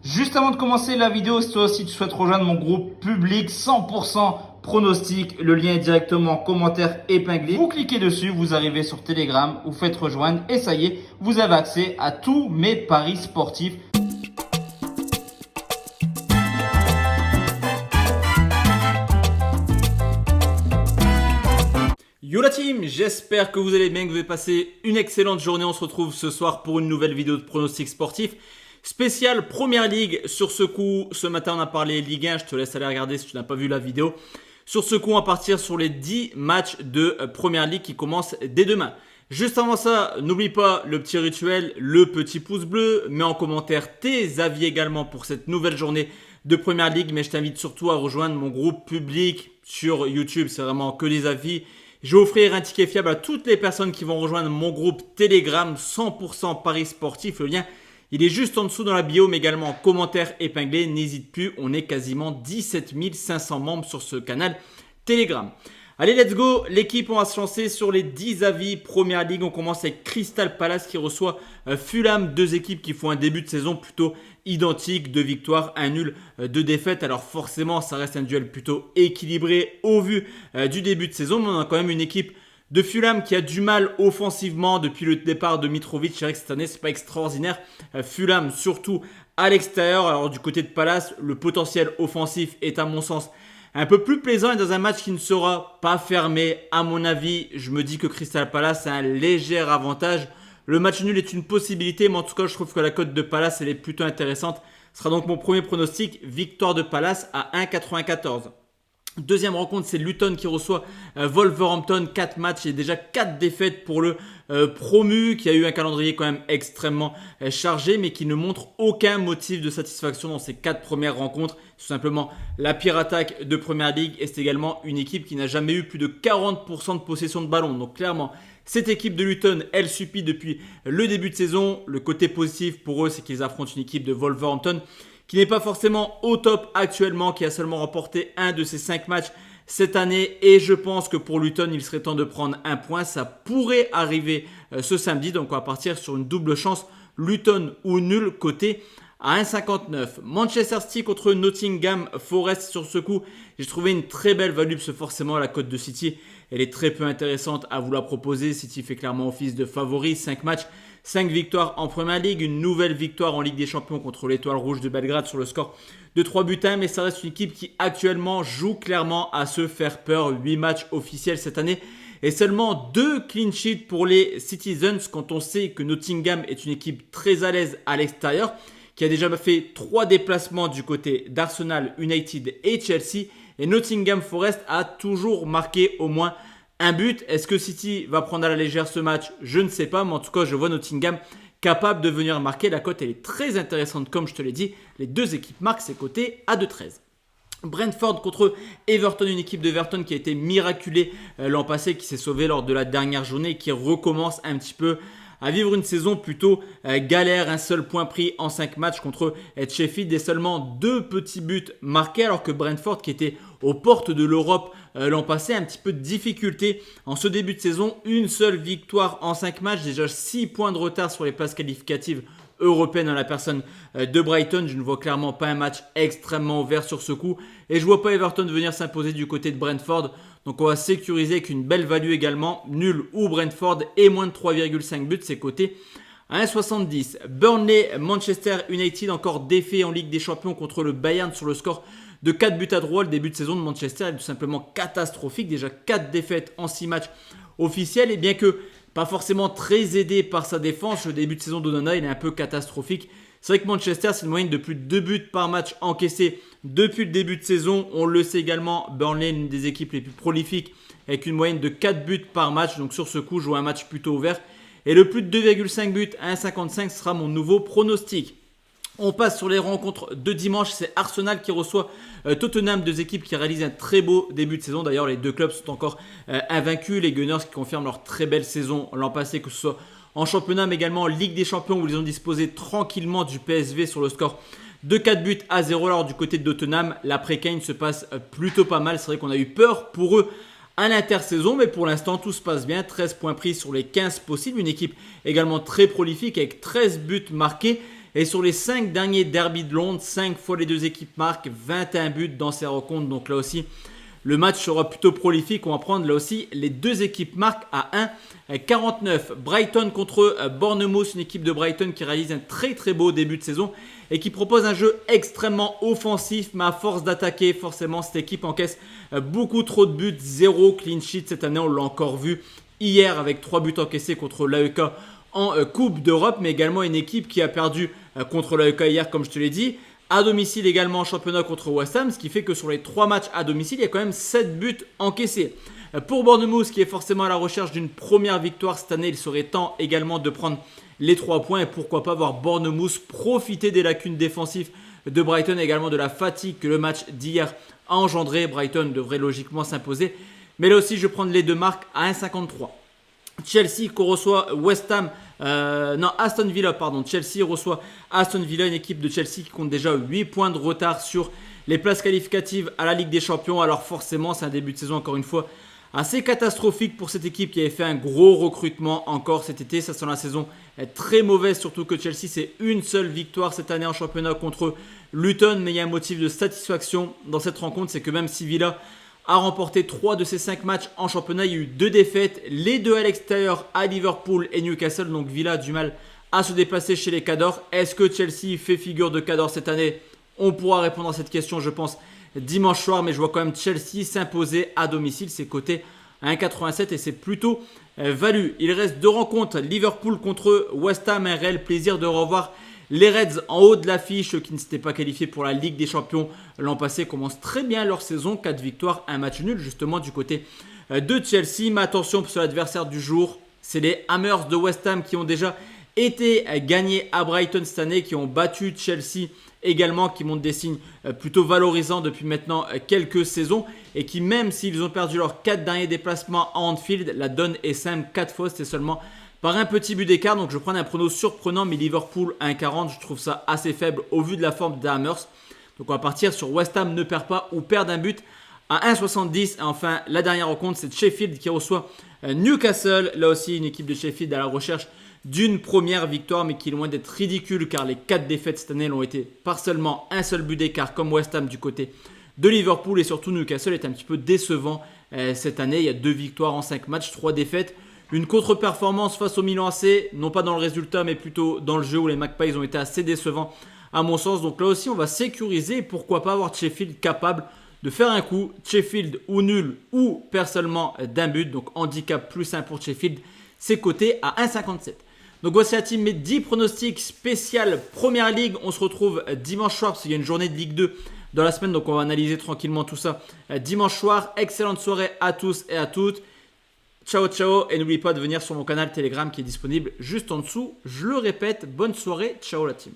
Juste avant de commencer la vidéo, si toi aussi tu souhaites rejoindre mon groupe public 100% pronostic, le lien est directement en commentaire épinglé. Vous cliquez dessus, vous arrivez sur Telegram, vous faites rejoindre et ça y est, vous avez accès à tous mes paris sportifs. Yo la team, j'espère que vous allez bien, que vous avez passé une excellente journée. On se retrouve ce soir pour une nouvelle vidéo de pronostic sportif. Spécial Première Ligue. Sur ce coup, ce matin on a parlé Ligue 1, je te laisse aller regarder si tu n'as pas vu la vidéo. Sur ce coup, on va partir sur les 10 matchs de Première Ligue qui commencent dès demain. Juste avant ça, n'oublie pas le petit rituel, le petit pouce bleu. Mets en commentaire tes avis également pour cette nouvelle journée de Première Ligue. Mais je t'invite surtout à rejoindre mon groupe public sur YouTube, c'est vraiment que des avis. Je vais offrir un ticket fiable à toutes les personnes qui vont rejoindre mon groupe Telegram 100% Paris Sportif. Le lien, il est juste en dessous dans la bio, mais également en commentaire épinglé. N'hésite plus, on est quasiment 17 500 membres sur ce canal Telegram. Allez, let's go. L'équipe, on va se lancer sur les 10 avis Première Ligue. On commence avec Crystal Palace qui reçoit Fulham. Deux équipes qui font un début de saison plutôt identique. 2 victoires, 1 nul, 2 défaites. Alors forcément, ça reste un duel plutôt équilibré au vu du début de saison. Mais on a quand même une équipe de Fulham qui a du mal offensivement depuis le départ de Mitrovic. C'est vrai que cette année, c'est pas extraordinaire. Fulham, surtout à l'extérieur. Alors du côté de Palace, le potentiel offensif est à mon sens un peu plus plaisant et dans un match qui ne sera pas fermé. À mon avis, je me dis que Crystal Palace a un léger avantage. Le match nul est une possibilité, mais en tout cas, je trouve que la cote de Palace, elle est plutôt intéressante. Ce sera donc mon premier pronostic, victoire de Palace à 1,94. Deuxième rencontre, c'est Luton qui reçoit Wolverhampton. 4 matchs et déjà 4 défaites pour le promu qui a eu un calendrier quand même extrêmement chargé mais qui ne montre aucun motif de satisfaction dans ses 4 premières rencontres. C'est tout simplement la pire attaque de Première Ligue et c'est également une équipe qui n'a jamais eu plus de 40% de possession de ballon. Donc clairement, cette équipe de Luton, elle supplie depuis le début de saison. Le côté positif pour eux, c'est qu'ils affrontent une équipe de Wolverhampton qui n'est pas forcément au top actuellement, qui a seulement remporté un de ses 5 matchs cette année. Et je pense que pour Luton, il serait temps de prendre un point. Ça pourrait arriver ce samedi. Donc on va partir sur une double chance. Luton ou nul côté à 1,59. Manchester City contre Nottingham Forest. Sur ce coup, j'ai trouvé une très belle value parce que forcément la cote de City, elle est très peu intéressante à vous la proposer. City fait clairement office de favori. 5 matchs, 5 victoires en Première Ligue, une nouvelle victoire en Ligue des Champions contre l'Étoile Rouge de Belgrade sur le score de 3-1. Mais ça reste une équipe qui actuellement joue clairement à se faire peur. 8 matchs officiels cette année et seulement 2 clean sheets pour les Citizens quand on sait que Nottingham est une équipe très à l'aise à l'extérieur, qui a déjà fait 3 déplacements du côté d'Arsenal, United et Chelsea. Et Nottingham Forest a toujours marqué au moins un but. Est-ce que City va prendre à la légère ce match? Je ne sais pas, mais en tout cas, je vois Nottingham capable de venir marquer. La cote, elle est très intéressante, comme je te l'ai dit. Les deux équipes marquent ses côtés à 2,13. Brentford contre Everton, une équipe d'Everton qui a été miraculée l'an passé, qui s'est sauvée lors de la dernière journée et qui recommence un petit peu à vivre une saison plutôt galère. Un seul point pris en 5 matchs contre Sheffield et seulement 2 petits buts marqués, alors que Brentford, qui était aux portes de l'Europe l'an passé, a un petit peu de difficulté en ce début de saison. Une seule victoire en 5 matchs, déjà 6 points de retard sur les places qualificatives européenne en la personne de Brighton. Je ne vois clairement pas un match extrêmement ouvert sur ce coup et je ne vois pas Everton venir s'imposer du côté de Brentford. Donc on va sécuriser avec une belle value également, nul ou Brentford et moins de 3,5 buts, c'est coté à 1,70. Burnley, Manchester United, encore défait en Ligue des Champions contre le Bayern sur le score de 4 buts à 3. Le début de saison de Manchester est tout simplement catastrophique, déjà 4 défaites en 6 matchs officiels et bien que pas forcément très aidé par sa défense, le début de saison d'Onana il est un peu catastrophique. C'est vrai que Manchester, c'est une moyenne de plus de 2 buts par match encaissés depuis le début de saison. On le sait également, Burnley, une des équipes les plus prolifiques avec une moyenne de 4 buts par match. Donc sur ce coup, je vois un match plutôt ouvert. Et le plus de 2,5 buts à 1,55 sera mon nouveau pronostic. On passe sur les rencontres de dimanche. C'est Arsenal qui reçoit Tottenham, deux équipes qui réalisent un très beau début de saison. D'ailleurs, les deux clubs sont encore invaincus. Les Gunners qui confirment leur très belle saison l'an passé, que ce soit en championnat mais également en Ligue des Champions où ils ont disposé tranquillement du PSV sur le score de 4 buts à 0. Alors du côté de Tottenham, l'après-Kane se passe plutôt pas mal. C'est vrai qu'on a eu peur pour eux à l'intersaison, mais pour l'instant tout se passe bien. 13 points pris sur les 15 possibles. Une équipe également très prolifique avec 13 buts marqués. Et sur les 5 derniers derbys de Londres, 5 fois les deux équipes marquent, 21 buts dans ces rencontres. Donc là aussi, le match sera plutôt prolifique. On va prendre là aussi les deux équipes marquent à 1,49. Brighton contre Bournemouth, une équipe de Brighton qui réalise un très très beau début de saison et qui propose un jeu extrêmement offensif, mais à force d'attaquer, forcément cette équipe encaisse beaucoup trop de buts, 0 clean sheet cette année, on l'a encore vu hier avec 3 buts encaissés contre l'AEK en Coupe d'Europe, mais également une équipe qui a perdu contre l'AEK hier comme je te l'ai dit, à domicile également en championnat contre West Ham, ce qui fait que sur les 3 matchs à domicile, il y a quand même 7 buts encaissés. Pour Bournemouth qui est forcément à la recherche d'une première victoire cette année, il serait temps également de prendre les 3 points et pourquoi pas voir Bournemouth profiter des lacunes défensives de Brighton et également de la fatigue que le match d'hier a engendré. Brighton devrait logiquement s'imposer, mais là aussi je vais prendre les deux marques à 1,53. Chelsea qu'on reçoit Aston Villa, pardon. Chelsea reçoit Aston Villa, une équipe de Chelsea qui compte déjà 8 points de retard sur les places qualificatives à la Ligue des Champions. Alors forcément, c'est un début de saison encore une fois assez catastrophique pour cette équipe qui avait fait un gros recrutement encore cet été. Ça sent la saison est très mauvaise, surtout que Chelsea c'est une seule victoire cette année en championnat contre Luton. Mais il y a un motif de satisfaction dans cette rencontre, c'est que même si Villa a remporté 3 de ses 5 matchs en championnat, il y a eu 2 défaites, les 2 à l'extérieur à Liverpool et Newcastle. Donc Villa a du mal à se déplacer chez les Cadors. Est-ce que Chelsea fait figure de Cadors cette année? On pourra répondre à cette question, je pense, dimanche soir, mais je vois quand même Chelsea s'imposer à domicile. C'est coté à 1,87 et c'est plutôt value. Il reste 2 rencontres, Liverpool contre West Ham, un réel plaisir de revoir les Reds en haut de l'affiche, qui ne s'étaient pas qualifiés pour la Ligue des Champions l'an passé, commencent très bien leur saison, 4 victoires, 1 match nul justement du côté de Chelsea. Mais attention sur l'adversaire du jour, c'est les Hammers de West Ham qui ont déjà été gagnés à Brighton cette année, qui ont battu Chelsea également, qui montrent des signes plutôt valorisants depuis maintenant quelques saisons et qui, même s'ils ont perdu leurs 4 derniers déplacements à Anfield, la donne est simple, 4 fois, c'est seulement par un petit but d'écart. Donc je prends un prono surprenant, mais Liverpool 1,40, je trouve ça assez faible au vu de la forme des Hammers. Donc on va partir sur West Ham ne perd pas ou perd un but à 1,70. Et enfin la dernière rencontre, c'est Sheffield qui reçoit Newcastle. Là aussi une équipe de Sheffield à la recherche d'une première victoire, mais qui est loin d'être ridicule car les 4 défaites cette année l'ont été par seulement un seul but d'écart comme West Ham du côté de Liverpool. Et surtout Newcastle est un petit peu décevant cette année. Il y a 2 victoires en 5 matchs, 3 défaites. Une contre-performance face au Milan AC, non pas dans le résultat mais plutôt dans le jeu où les Magpies ont été assez décevants à mon sens. Donc là aussi on va sécuriser et pourquoi pas avoir Sheffield capable de faire un coup. Sheffield ou nul ou perd seulement d'un but. Donc handicap plus 1 pour Sheffield, c'est coté à 1,57. Donc voici la team, mes 10 pronostics spécial Première Ligue. On se retrouve dimanche soir parce qu'il y a une journée de Ligue 2 dans la semaine. Donc on va analyser tranquillement tout ça dimanche soir. Excellente soirée à tous et à toutes. Ciao ciao et n'oublie pas de venir sur mon canal Telegram qui est disponible juste en dessous. Je le répète, bonne soirée, ciao la team.